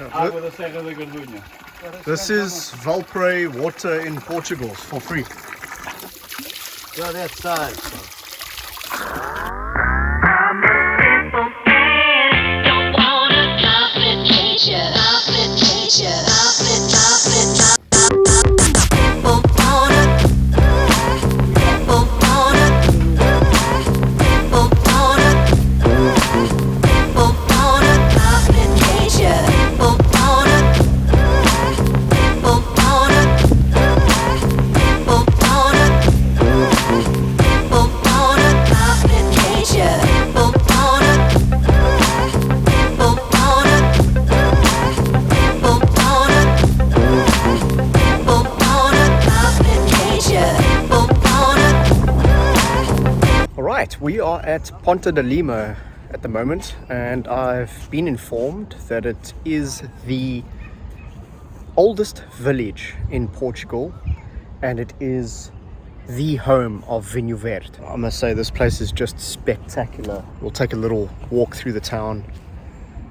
Água da Serra da Gardunha. This is Valpray water in Portugal for free. Go that side. We are at Ponte de Lima at the moment, and I've been informed that it is the oldest village in Portugal, and it is the home of Vinho Verde. I must say, this place is just spectacular. We'll take a little walk through the town.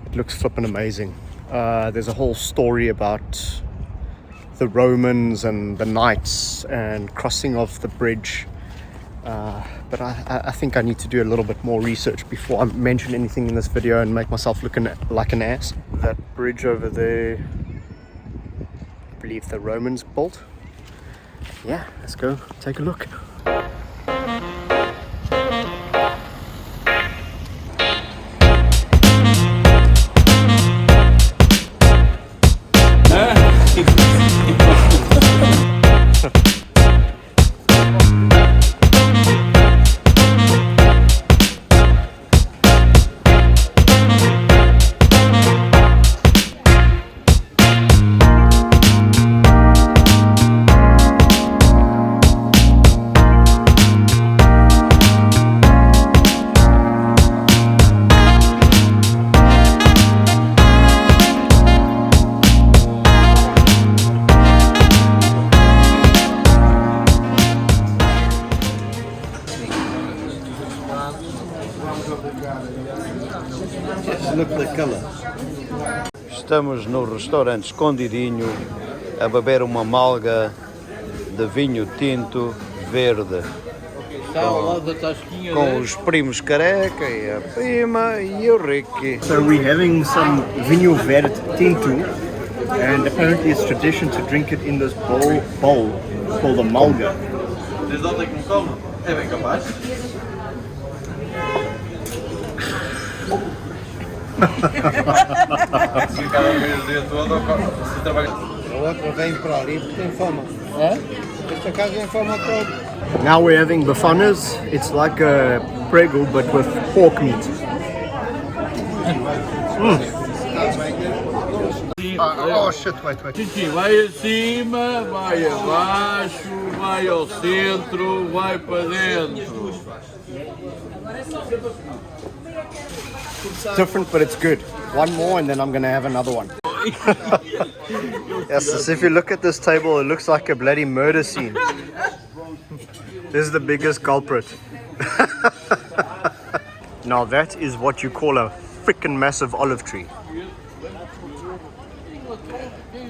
It looks flippin' amazing. There's a whole story about the Romans and the knights and crossing of the bridge. But I think I need to do a little bit more research before I mention anything in this video and make myself look like an ass. That bridge over there, I believe the Romans built. Yeah, let's go take a look. Look the color. Estamos no restaurante escondidinho a beber uma malga de vinho tinto verde com os primos Careca e a prima e o Ricky. So we're having some Vinho Verde Tinto, and apparently it's tradition to drink it in this bowl called a malga. Desde ontem que não como, é bem capaz. Se cada vez o dia todo, se trabalha. A outra vem para ali porque tem fome. Esta casa tem fome toda. Now we're having bafanas. It's like a prego but with pork meat. Oh shit, wait. Titi, vai acima, vai abaixo, vai ao centro, vai para dentro. Different, but it's good. One more and then I'm gonna have another one. Yes, so if you look at this table, it looks like a bloody murder scene. This is the biggest culprit. Now that is what you call a freaking massive olive tree.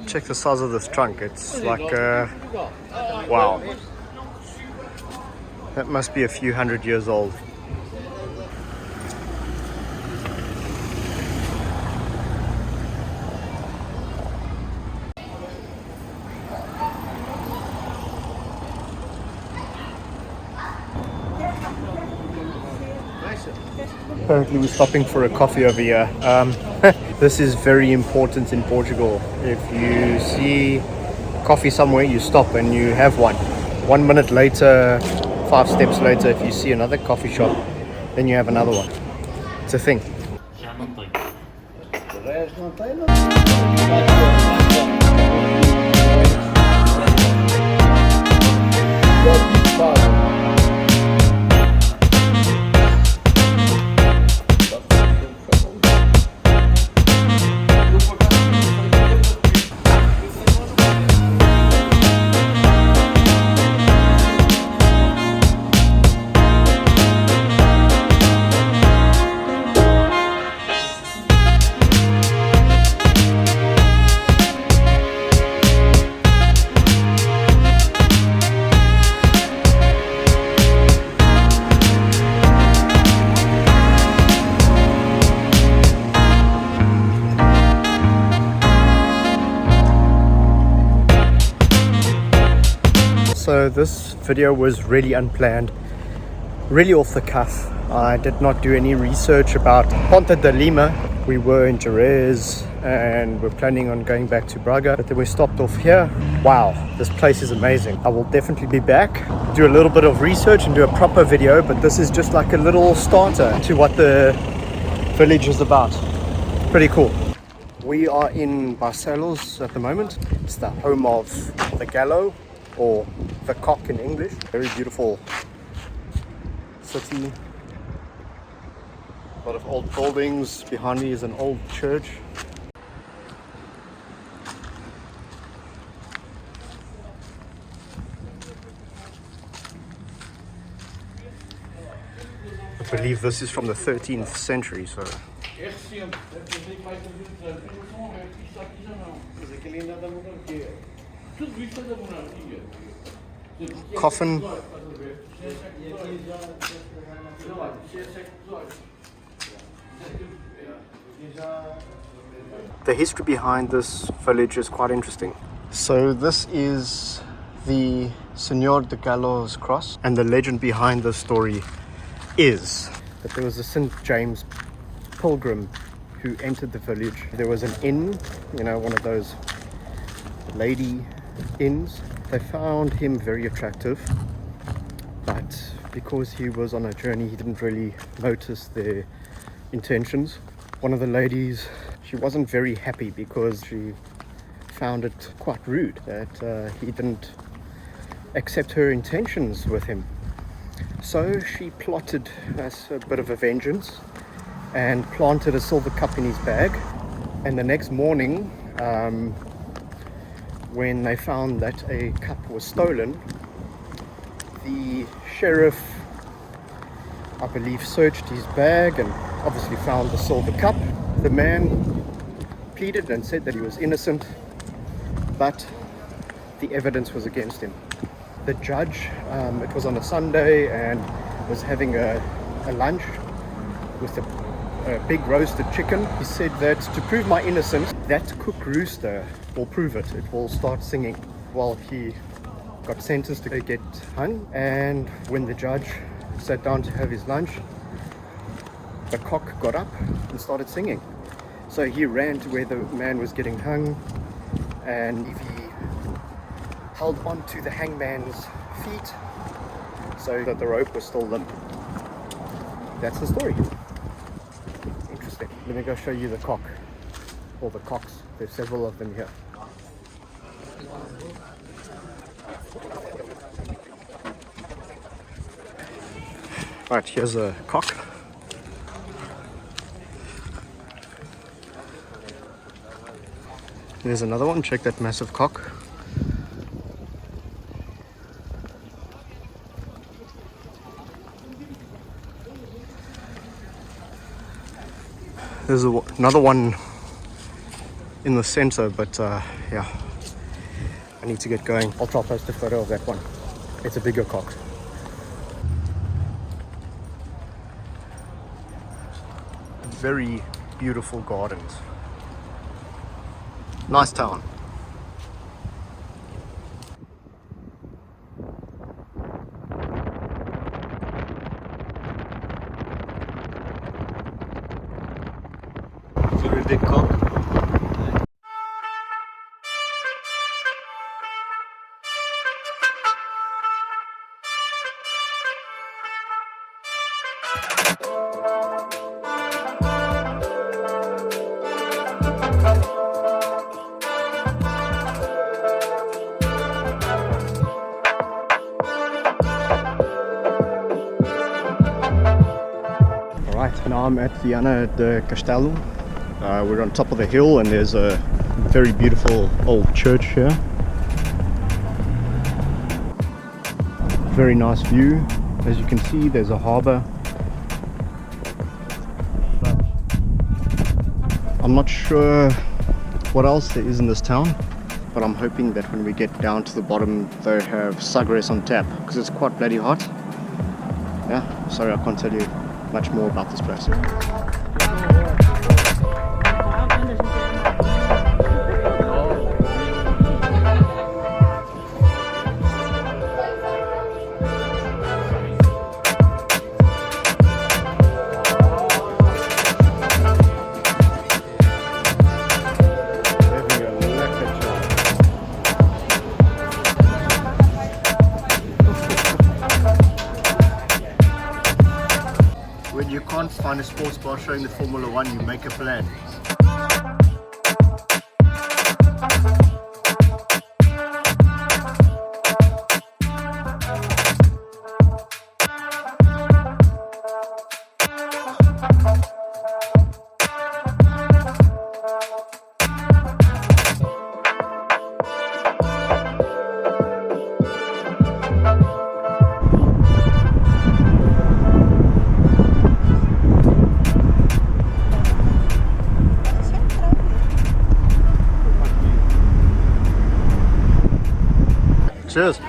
Check the size of this trunk. It's like wow. That must be a few hundred years old. Apparently we're stopping for a coffee over here. This is very important in Portugal. If you see coffee somewhere, you stop and you have one. 1 minute later, 5 steps later, if you see another coffee shop, then you have another one. It's a thing. Já não tem. O resto não tem, não. So this video was really unplanned, really off the cuff. I did not do any research about Ponte de Lima. We were in Jerez and we're planning on going back to Braga, but then we stopped off here. Wow, this place is amazing. I will definitely be back, do a little bit of research and do a proper video, but this is just like a little starter to what the village is about. Pretty cool. We are in Barcelos at the moment. It's the home of the gallo, or the cock in English. Very beautiful city. A lot of old buildings. Behind me is an old church. I believe this is from the 13th century, so... Coffin. The history behind this village is quite interesting. So this is the Senor de Gallo's cross, and the legend behind this story is that there was a St. James pilgrim who entered the village. There was an inn, you know, one of those lady inns. They found him very attractive, but because he was on a journey, he didn't really notice their intentions. One of the ladies, she wasn't very happy because she found it quite rude that he didn't accept her intentions with him. So she plotted as a bit of a vengeance and planted a silver cup in his bag. And the next morning, when they found that a cup was stolen, the sheriff, I believe, searched his bag and obviously found the silver cup. The man pleaded and said that he was innocent, but the evidence was against him. The judge, it was on a Sunday, and was having a lunch with a big roasted chicken. He said that to prove my innocence, that cook rooster will prove it. It will start singing. Well, he got sentenced to get hung, and when the judge sat down to have his lunch, the cock got up and started singing. So he ran to where the man was getting hung, and if he held on to the hangman's feet so that the rope was still limp. That's the story. Interesting. Let me go show you the cock, or the cocks. There's several of them here. Right, here's a cock. There's another one. Check that massive cock. There's another one in the center, but yeah, I need to get going. I'll try to post a photo of that one. It's a bigger cock. Very beautiful gardens. Nice town. Very big cock. Alright, now I'm at Viana de Castelo. We're on top of the hill and there's a very beautiful old church here. Very nice view. As you can see, there's a harbour. I'm not sure what else there is in this town, but I'm hoping that when we get down to the bottom they have sagres on tap, because it's quite bloody hot. Yeah, sorry I can't tell you much more about this place. find a sports bar showing the Formula 1, you make a plan. Cheers.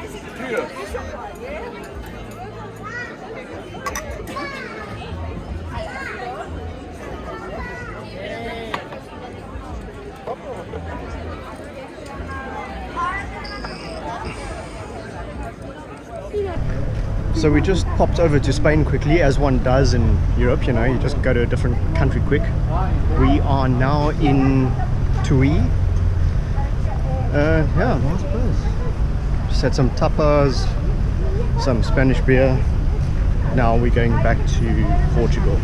So we just popped over to Spain quickly, as one does in Europe, you know, you just go to a different country quick. We are now in Tui. Yeah, nice place. Just had some tapas, some Spanish beer. Now we're going back to Portugal.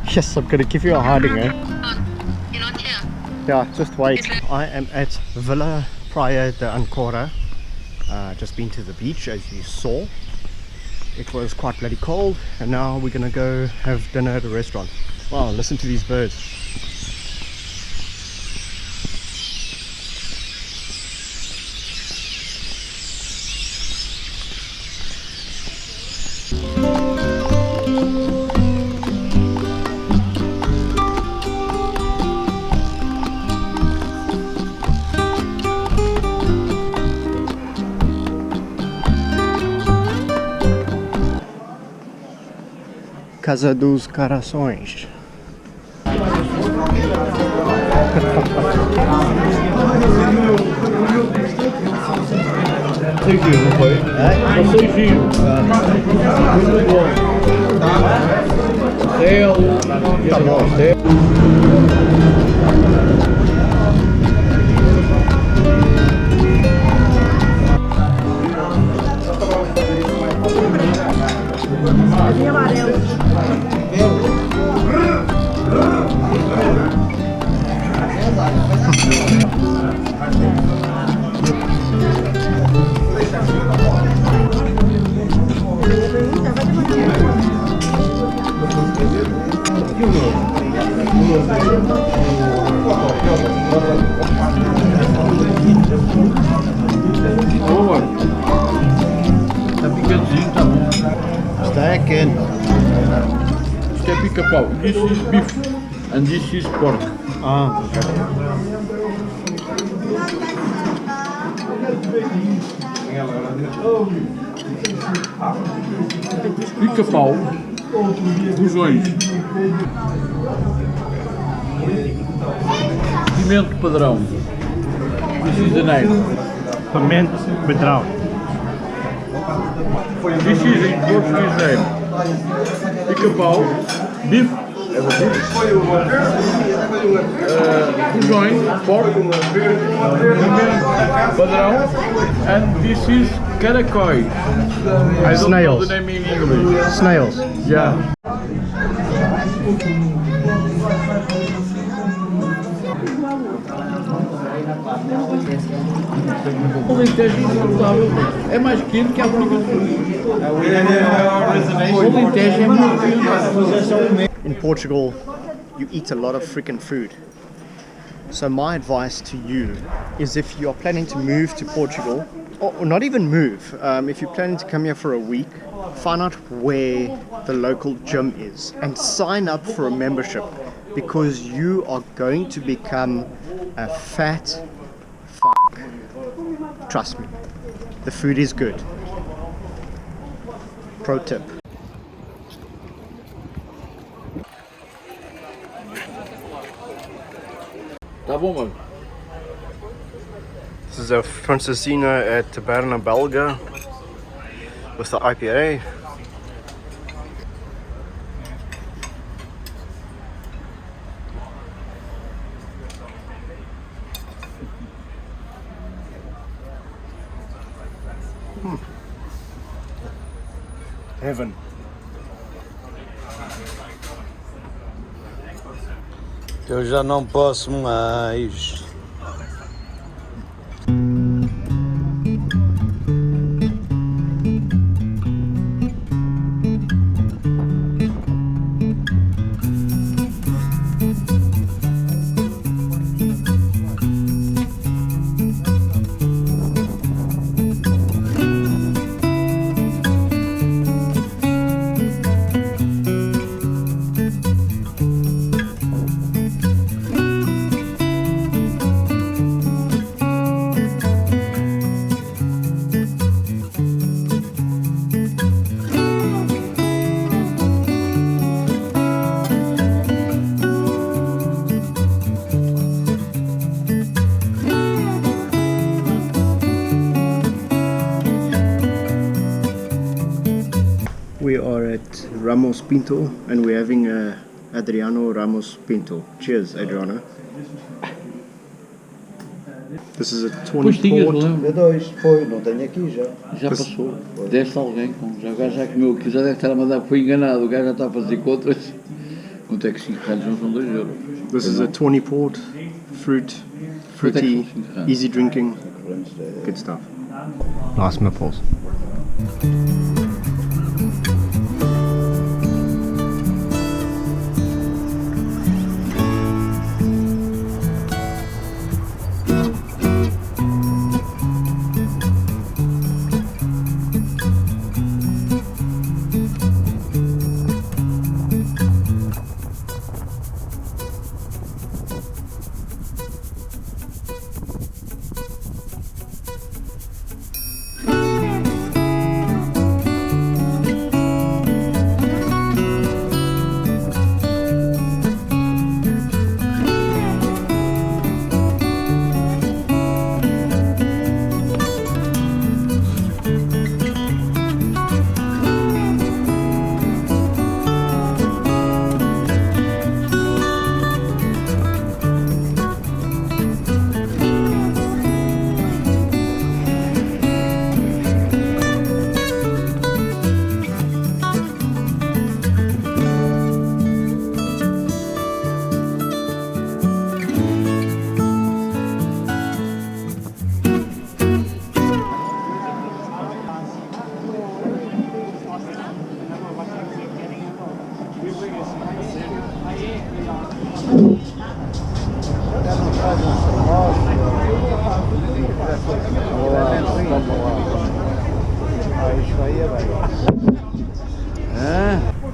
Yes, I'm gonna give you a hiding, eh? You're not here? Yeah, just wait. I am at Vila, Praia de Ancora. Just been to the beach, as you saw. It was quite bloody cold, and now we're gonna go have dinner at a restaurant. Wow, listen to these birds. Casa dos Corações. Sei giro, não foi? Passei giro. Muito bom. Castelo. Tá bom. Tá picadinho, tá bom. Está quente. Isto é pica-pau. This is beef and this is pork. Ah, Pica-pau, rojões, pimento padrão, this is the name. pimento padrão. This is in Portuguese name. Pica-pau, beef, rojões, pork, pimento padrão, and this is Cascais. I don't know the name in English. Snails. Yeah. O Alentejo é insuportável. É mais quente que a África do Sul. O Alentejo é muito quente. In Portugal, you eat a lot of freaking food. So my advice to you is, if you are planning to move to Portugal, or not even move, if you're planning to come here for a week, find out where the local gym is and sign up for a membership, because you are going to become a fat fuck. Trust me, the food is good. Pro tip. Tá bom, mano. This is a Francesina at Taberna Belga with the IPA. Heaven. Eu já não posso mais. We are at Ramos Pinto and we're having a Adriano Ramos Pinto. Cheers, Adriano. This is a 20 Pois tinhas, port. lembro. B2 foi, não tenho aqui já. Já passou. Deste alguém, o gajo já comeu aquilo, já deve estar a mandar, foi enganado, o gajo já está a fazer contas. Quanto é que 5 reais não são 2 euros? This is a 20 port, fruity, easy drinking, good stuff. Nice meatballs.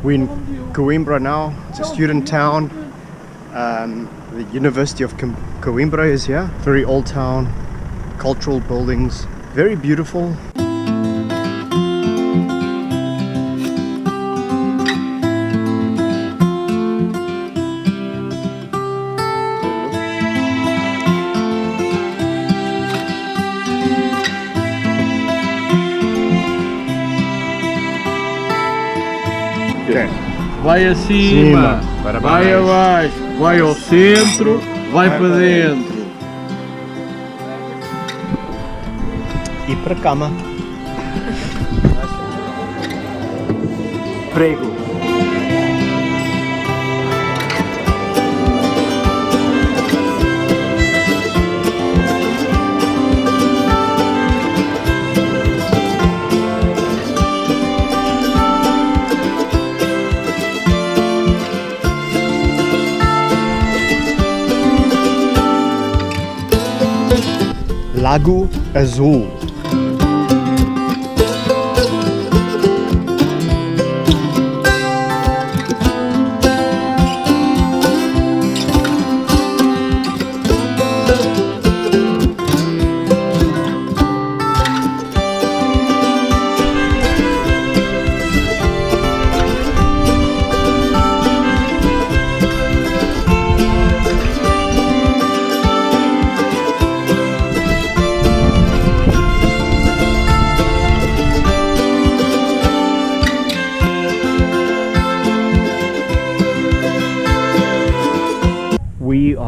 We're in Coimbra now. It's a student town. The University of Coimbra is here. Very old town, cultural buildings, very beautiful. Vai acima, para vai baixo. abaixo, vai ao centro, vai para dentro. E para cama. Prego. Lago Azul.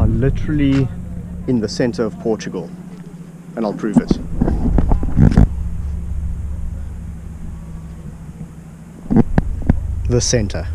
are literally in the center of Portugal, and I'll prove it. The center.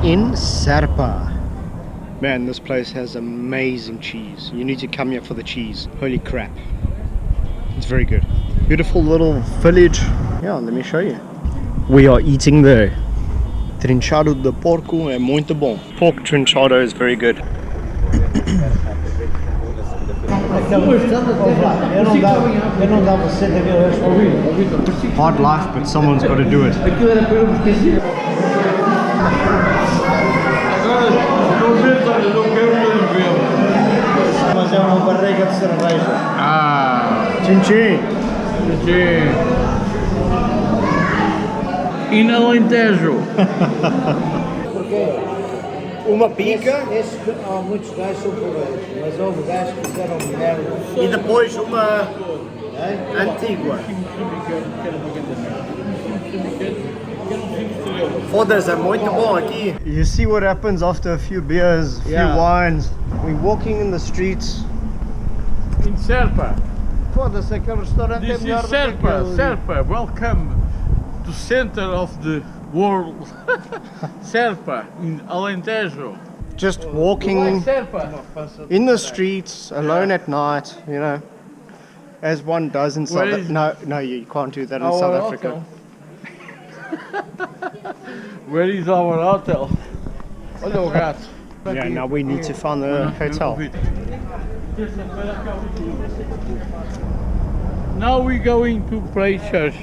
In Serpa. Man, this place has amazing cheese. You need to come here for the cheese. Holy crap. It's very good. Beautiful little village. Yeah, let me show you. We are eating the trinchado de porco é muito bom. Pork trinchado is very good. Hard life, but someone's got to do it. Mas é uma barriga de cerveja. Ah, Tchim-tchim. tchim. E na Alentejo? Porquê? Uma pica Há muitos gajos são porreiros, mas houve gajos que fizeram merda. e depois uma antiga. Foda-se, é muito bom aqui. You see what happens after a few beers, a few wines. We're walking in the streets. In Serpa. Foda-se, aquele restaurante This é melhor is do que Serpa. aquele. Serpa, welcome to center of the world. Serpa, in Alentejo. Just walking Serpa. in the streets, alone at night, you know, as one does in South Africa. No, you can't do that in South Africa. Where is our hotel? Olha o gato. Yeah, now we need to find the hotel. Now we're going to Praia church.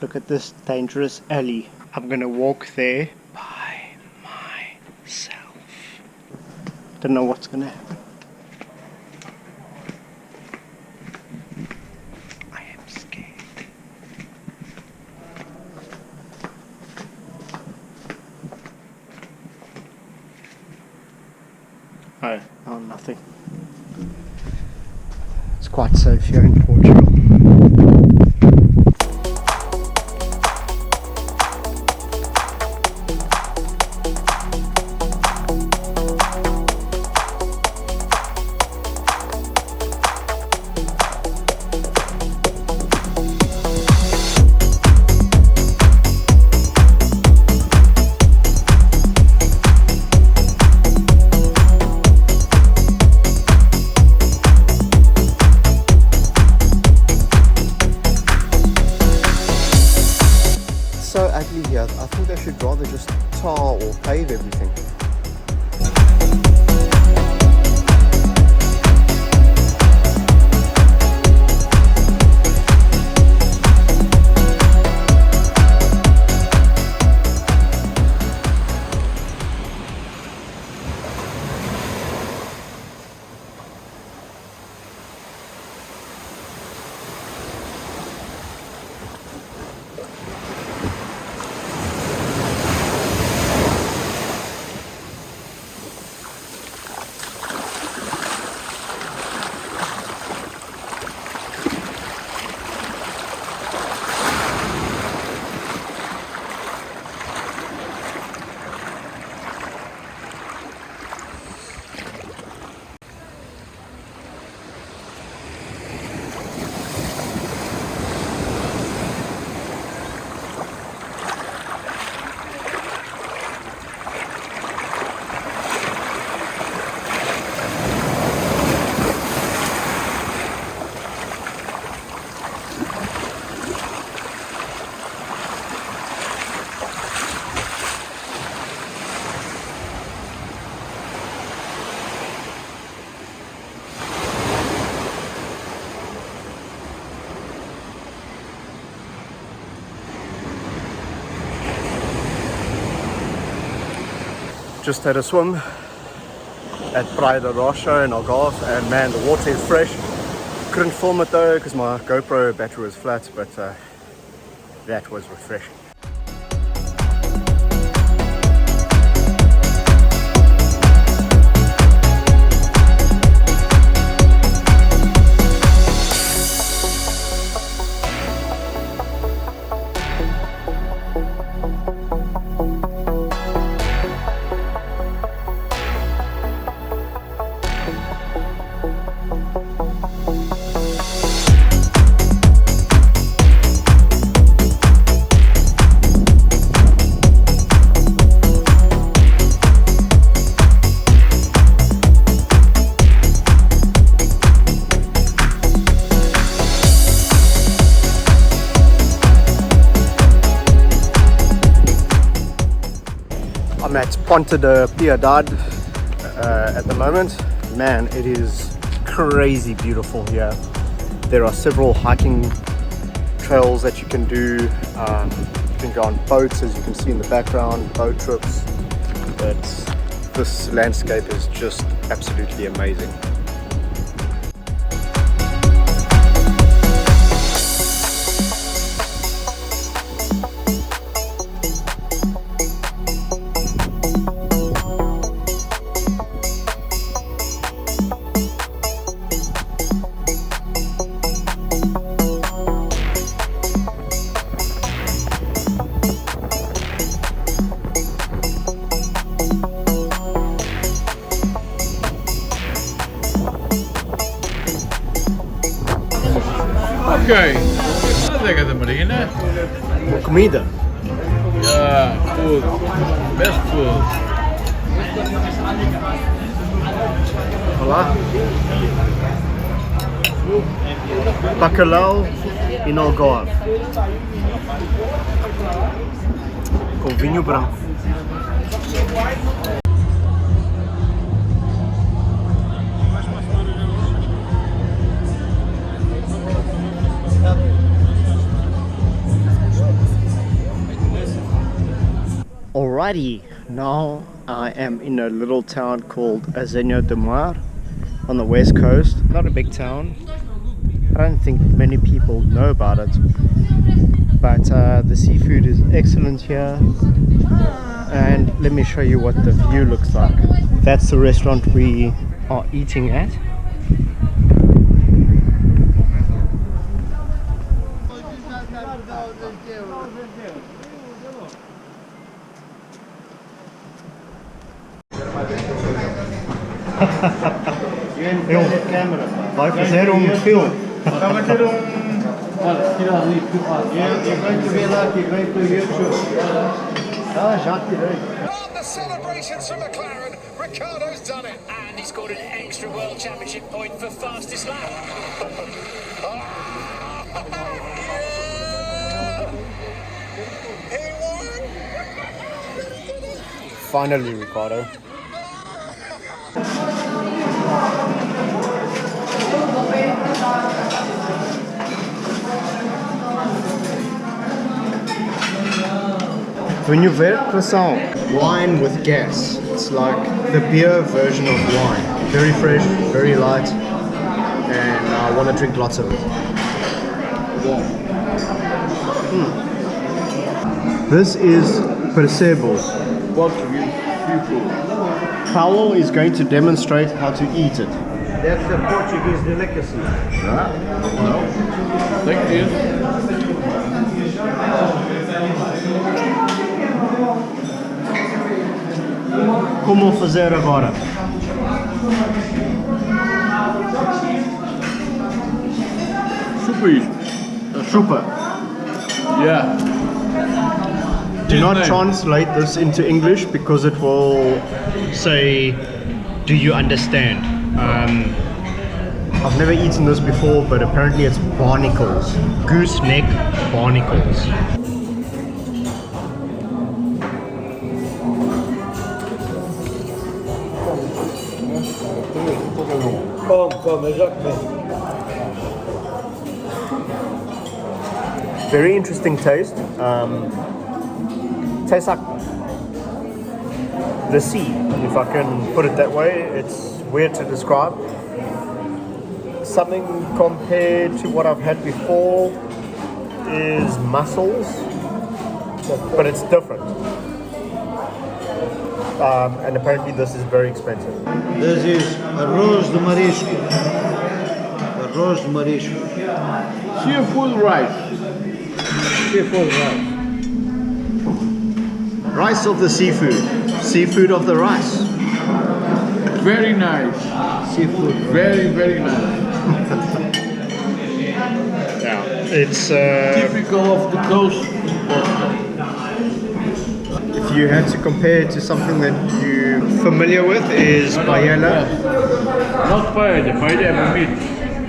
Look at this dangerous alley. I'm gonna walk there by myself. Don't know what's gonna happen. I am scared. Oh, nothing. It's quite safe here in Portugal. Just had a swim at Praia de Rocha in Algarve, and man, the water is fresh. Couldn't film it though because my GoPro battery was flat, but that was refreshing. I'm at Ponte de Piedade at the moment. Man, it is crazy beautiful here. There are several hiking trails that you can do. You can go on boats, as you can see in the background, boat trips. But this landscape is just absolutely amazing. Ok, adega da Marina. Comida. Food, best food. Olá. Bacalhau em Algarve. Com vinho branco. Alrighty, now I am in a little town called Azenha Tomar on the west coast. Not a big town. I don't think many people know about it, but the seafood is excellent here. And let me show you what the view looks like. That's the restaurant we are eating at. Vai fazer filme. Vai fazer Olha, tira ali. Eu venho te ver lá, que vem para o YouTube. Já tirei. On the celebrations from McLaren, Ricciardo's done it. And he scored an extra World Championship point for fastest lap. He won! Finally, Ricardo. When you ver croissant, wine with gas, it's like the beer version of wine. Very fresh, very light, and I want to drink lots of it. This is Percebo. Paulo is going to demonstrate how to eat it. That's the Portuguese delicacy. Thank you. Como fazer agora? Super easy. Super. Yeah. Do not translate this into English because it will say, do you understand? I've never eaten this before, but apparently it's barnacles. Gooseneck barnacles. Come, já que Very interesting taste. Tastes like the sea, if I can put it that way. It's weird to describe. Something compared to what I've had before is mussels, but it's different. And apparently this is very expensive. This is arroz de marisco. Arroz de marisco. Seafood rice. Seafood rice. Rice of the seafood. Seafood of the rice. Very nice. Seafood. Very, very nice. Yeah, it's Typical of the coast. if you had to compare it to something that you're familiar with is paella. Not paella. Paella have meat.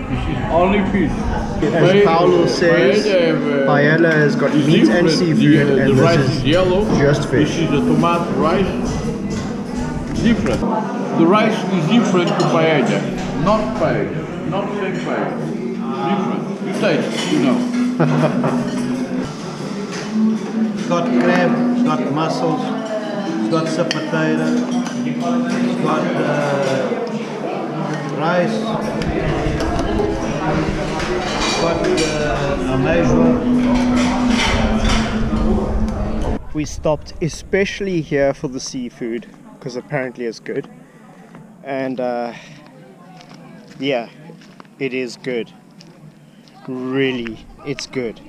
This is only fish. As Paulo says, paella has got meat and seafood, The and rice this is is yellow. just fish. This is the tomato rice. Different. The rice is different to paella. Not paella. Not same paella. Different. You taste, you know. It's got crab, it's got mussels, it's got sapateira, it's got rice, it's got ameijoa. We stopped especially here for the seafood because apparently it's good, and yeah, it is good. Really, it's good.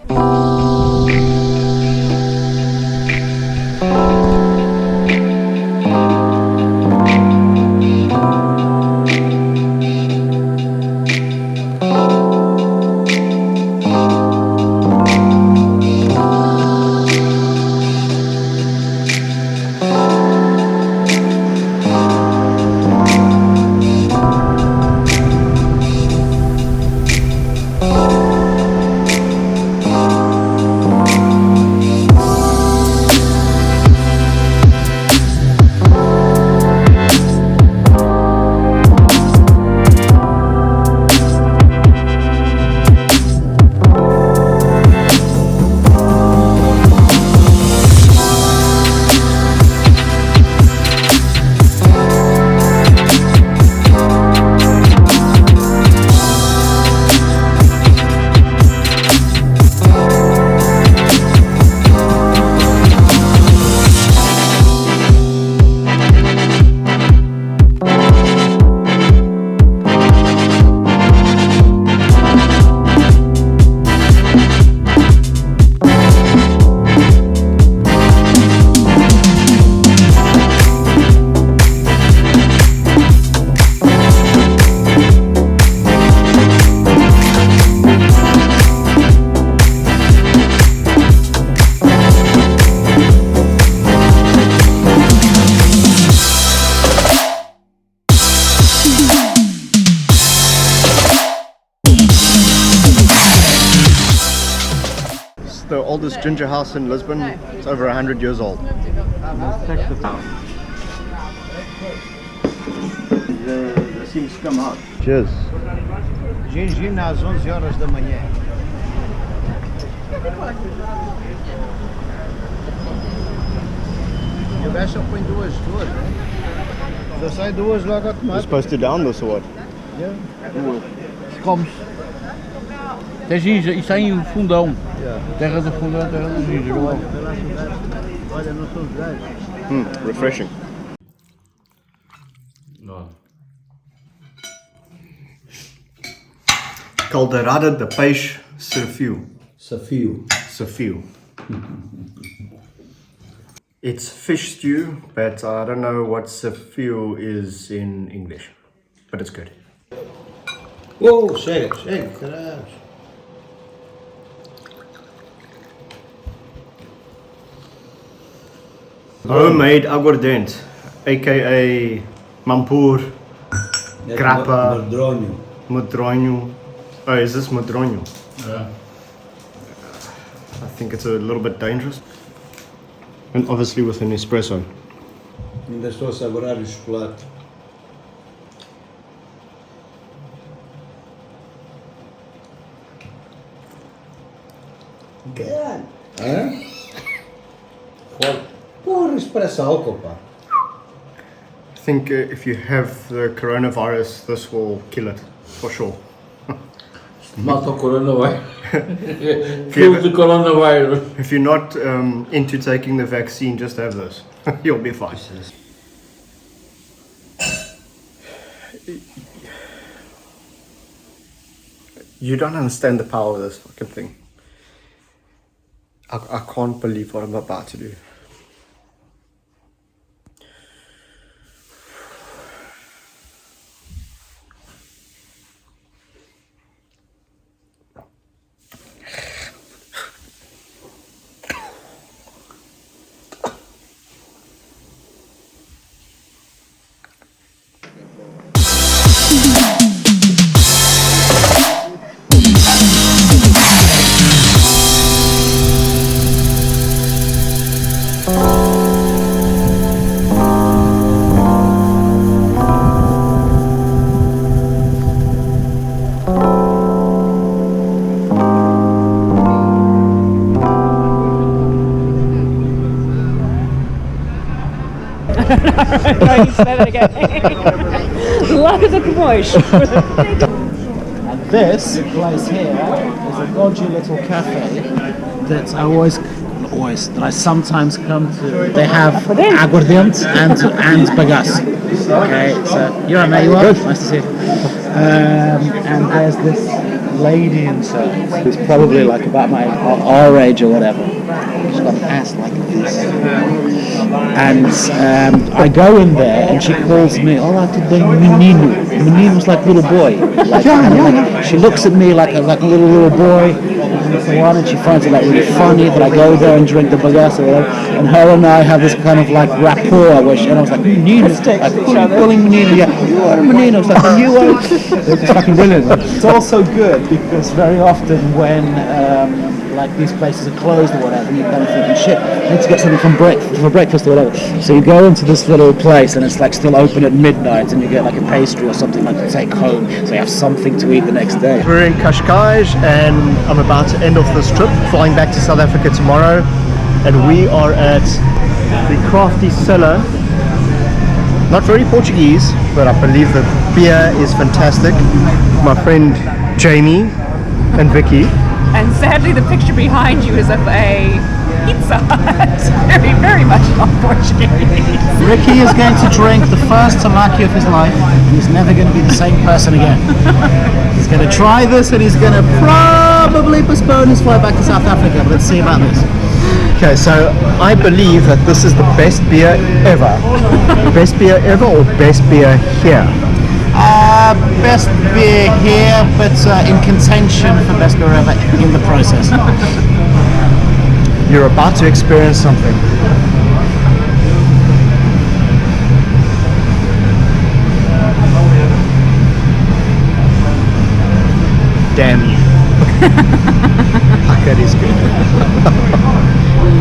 The oldest ginger house in Lisbon. It's over 100 years old. The seems to come out. Cheers. Gingina às 11 horas da manhã. E o gajo só põe duas. Já sai duas logo You're automático. supposed to down this or what? Come-se. Tem ginger e sai em fundão. Terra do fundão, terra do ginger. Olha, não são os gajos. Refreshing. Caldeirada de peixe Serfio. Safio. Serfio. It's fish stew, but I don't know what Serfio is in English. But it's good. Oh, chega, caralho. Homemade aguardente, aka mampur, grappa, Madronho. madronho. Oh, is this madronho? Yeah. I think it's a little bit dangerous. And obviously with an espresso. Ainda estou a saborar o chocolate. Caralho. Hã? Porra, isso parece álcool, pá. think if you have the coronavirus, this will kill it for sure. Not the coronavirus. Kill the coronavirus. If you're not into taking the vaccine, just have this. You'll be fine. You don't understand the power of this fucking thing. I can't believe what I'm about to do. No, you said it again. Lago Azul. And this place here is a dodgy little cafe that I sometimes come to. They have aguardiente and bagasse. Okay, so you're right, mate. You are? Nice to see you. And there's this lady inside who's probably like about our age or whatever. She's got an ass like this. And I go in there and she calls me, olá, tudo bem, menino. Menino's like little boy. Like, she looks at me like a little boy. And she finds it like really funny that I go there and drink the bagasse or whatever. And her and I have this kind of like rapport where and I was like, menino, like calling menino, yeah, you are a menino. It's like, you are. It's fucking brilliant. It's also good because very often when like these places are closed or whatever, you're kind of thinking, shit, I need to get something for breakfast or whatever. So you go into this little place and it's like still open at midnight and you get like a pastry or something like to take home, so you have something to eat the next day. We're in Cascais and I'm about to end off this trip, flying back to South Africa tomorrow, and we are at the Crafty Cellar. Not very Portuguese, but I believe the beer is fantastic. My friend Jamie and Vicky. And sadly, the picture behind you is of a Pizza Hut. Very, very much not Portuguese. Ricky is going to drink the first tamaki of his life, and he's never going to be the same person again. He's going to try this, and he's going to probably postpone his flight back to South Africa. But let's see about this. Okay, so I believe that this is the best beer ever. Best beer ever or best beer here? Best beer here, but in contention for best beer ever in the process. You're about to experience something. Damn you. Fuck, that is good.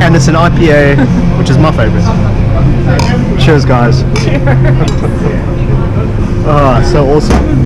And it's an IPA, which is my favorite. Cheers, guys. Cheers. Oh, so awesome.